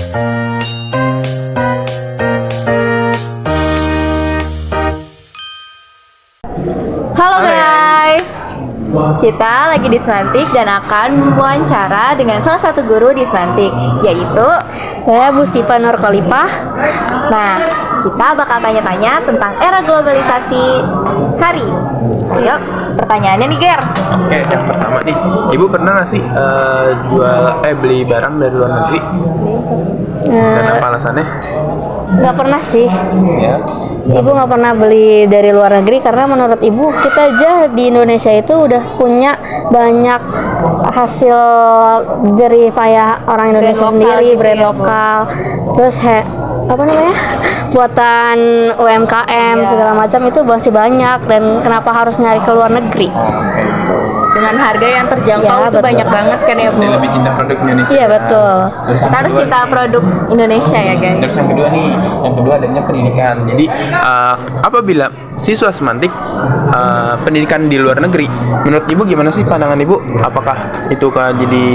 Halo guys, kita lagi di Semantik dan akan wawancara dengan salah satu guru di Semantik, yaitu Saya Bu Sipa Nur Khalifah. Nah, kita bakal tanya-tanya tentang era globalisasi hari ini. Ayo, pertanyaannya nih Ger. Oke, yang pertama nih, Ibu pernah nggak sih beli barang dari luar negeri? Dan apa alasannya? Nggak pernah sih. Ya. Ibu nggak pernah beli dari luar negeri karena menurut Ibu kita aja di Indonesia itu udah punya banyak hasil dari payah orang Indonesia lokal sendiri, gitu brand ya, Bu. lokal. Terus apa namanya? Buatan UMKM segala macam itu masih banyak, dan kenapa harus nyari ke luar negeri? Dengan harga yang terjangkau Ya, itu betul. banyak banget kan ya Bu. Dia lebih cinta produk Indonesia. Iya, betul. Terus Kita harus cinta produk Indonesia ya guys. Terus yang kedua nih, yang kedua adanya pendidikan. Jadi apabila siswa Semantik pendidikan di luar negeri, menurut Ibu gimana sih pandangan Ibu? Apakah itu jadi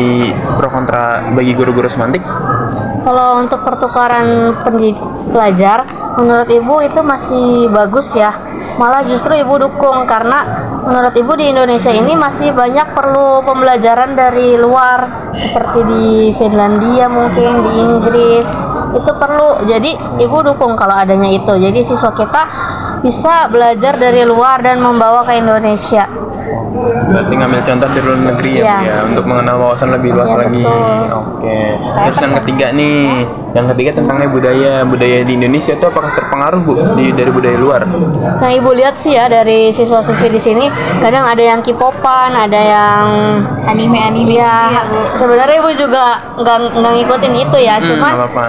pro kontra bagi guru-guru Semantik? Kalau untuk pertukaran pelajar, menurut Ibu itu masih bagus ya. Malah justru Ibu dukung, karena menurut Ibu di Indonesia ini masih banyak perlu pembelajaran dari luar, seperti di Finlandia mungkin, di Inggris. Itu perlu. Jadi Ibu dukung kalau adanya itu. Jadi siswa kita bisa belajar dari luar dan membawa ke Indonesia. Berarti ngambil contoh dari luar negeri ya, Iya. Bu, ya, untuk mengenal wawasan lebih luas Iya, lagi. betul. Oke. Terus yang ketiga nih, yang ketiga tentangnya budaya di Indonesia itu apakah terpengaruh Bu dari budaya luar? Nah, Ibu lihat sih ya dari siswa-siswi di sini, kadang ada yang K-popan, ada yang Anime-anime ya. gitu ya Bu. Sebenarnya Ibu juga nggak ngikutin itu ya, cuman Nggak apa-apa.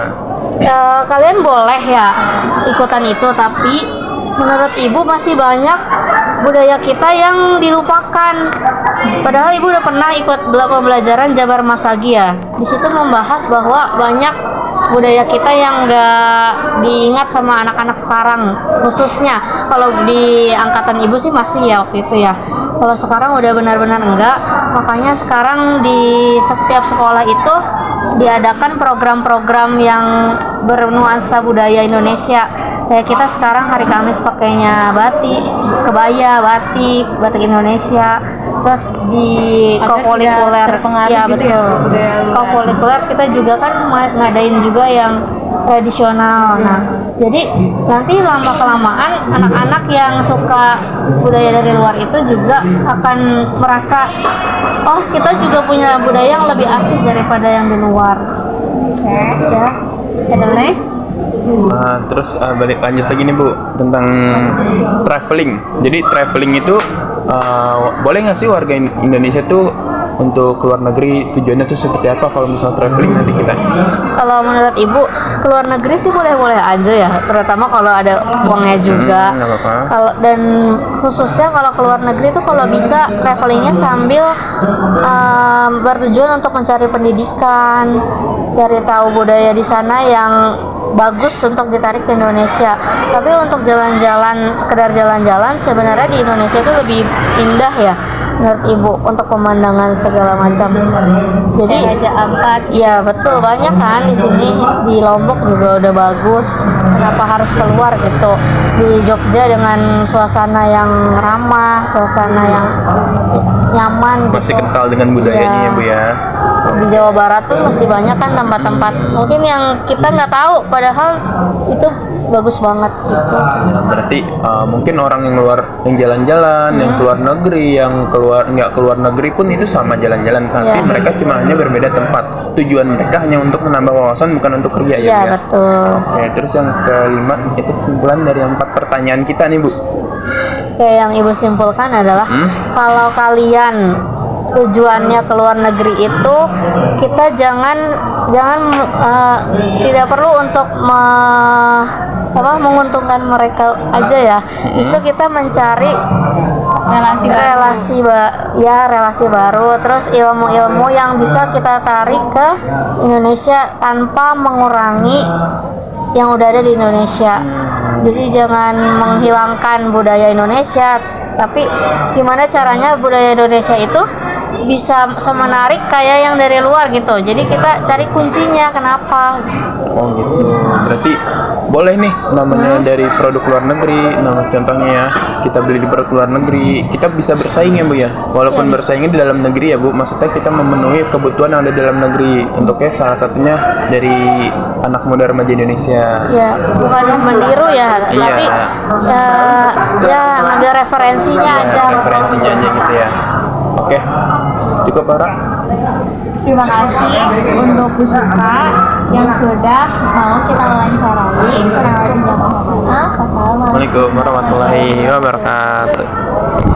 kalian boleh ya ikutan itu, tapi menurut Ibu masih banyak budaya kita yang dilupakan. Padahal Ibu udah pernah ikut pembelajaran Jabar Masagi ya. Di situ membahas bahwa banyak budaya kita yang nggak diingat sama anak-anak sekarang, khususnya kalau di angkatan Ibu sih masih ya waktu itu ya. Kalau sekarang udah benar-benar enggak. Makanya sekarang di setiap sekolah itu diadakan program-program yang bernuansa budaya Indonesia. Kayak kita sekarang hari Kamis pakainya batik, kebaya, batik Indonesia. Terus di Agar kokulikuler, tidak terpengaruh ya gitu betul. ya, budaya luar. Kokulikuler kita juga kan ngadain juga yang tradisional. Nah, jadi nanti lama kelamaan anak-anak yang suka budaya dari luar itu juga akan merasa, oh kita juga punya budaya yang lebih asik daripada yang di luar. Oke. Ya. Ada next. Nah, terus lanjut lagi nih Bu tentang traveling. Jadi traveling itu boleh nggak sih warga Indonesia tuh untuk keluar negeri, tujuannya tuh seperti apa kalau misal traveling nanti kita? Kalau menurut Ibu, keluar negeri sih boleh-boleh aja ya, terutama kalau ada uangnya juga. Nggak apa-apa. Kalau dan khususnya kalau keluar negeri itu kalau bisa travelingnya sambil bertujuan untuk mencari pendidikan, cari tahu budaya di sana yang bagus untuk ditarik ke Indonesia. Tapi untuk jalan-jalan, sekedar jalan-jalan, sebenarnya di Indonesia itu lebih indah ya menurut Ibu, untuk pemandangan segala macam. Jadi Raja Ampat. ya betul, banyak kan di sini. Di Lombok juga udah bagus. Kenapa harus keluar gitu? Di Jogja dengan suasana yang ramah, suasana yang nyaman gitu. Masih kental dengan budayanya ya Bu ya. Di Jawa Barat pun masih banyak kan tempat-tempat mungkin yang kita nggak tahu, padahal itu bagus banget gitu. Berarti mungkin orang yang jalan-jalan, yang keluar negeri, yang nggak keluar negeri pun itu sama jalan-jalan, tapi Iya. mereka cuma hanya berbeda tempat. Tujuan mereka hanya untuk menambah wawasan, bukan untuk kerja Iya, ya Bu ya. betul. Oke, terus yang kelima itu kesimpulan dari 4 pertanyaan kita nih Bu. Kayak yang Ibu simpulkan adalah kalau kalian tujuannya ke luar negeri itu, kita jangan tidak perlu untuk menguntungkan mereka aja ya. Justru kita mencari relasi baru, terus ilmu-ilmu yang bisa kita tarik ke Indonesia tanpa mengurangi yang udah ada di Indonesia. Jadi jangan menghilangkan budaya Indonesia, tapi gimana caranya budaya Indonesia itu bisa menarik kayak yang dari luar gitu. Jadi kita cari kuncinya kenapa. Oh gitu. Berarti boleh nih namanya dari produk luar negeri. Nah contohnya ya kita beli di produk luar negeri, kita bisa bersaing ya Bu ya. Walaupun Iya, bersaingnya di dalam negeri ya Bu, maksudnya kita memenuhi kebutuhan yang ada di dalam negeri. Untuknya salah satunya dari anak muda remaja Indonesia. Ya, bukan meniru ya, Iya. tapi ya ngambil referensinya Ya, aja. referensinya aja gitu ya. Oke, cukup Ara. Terima kasih untuk Bu Syifa yang sudah mau kita wawancarai. Kurang lebihnya mohon maaf. Wassalamualaikum. Assalamualaikum warahmatullahi wabarakatuh.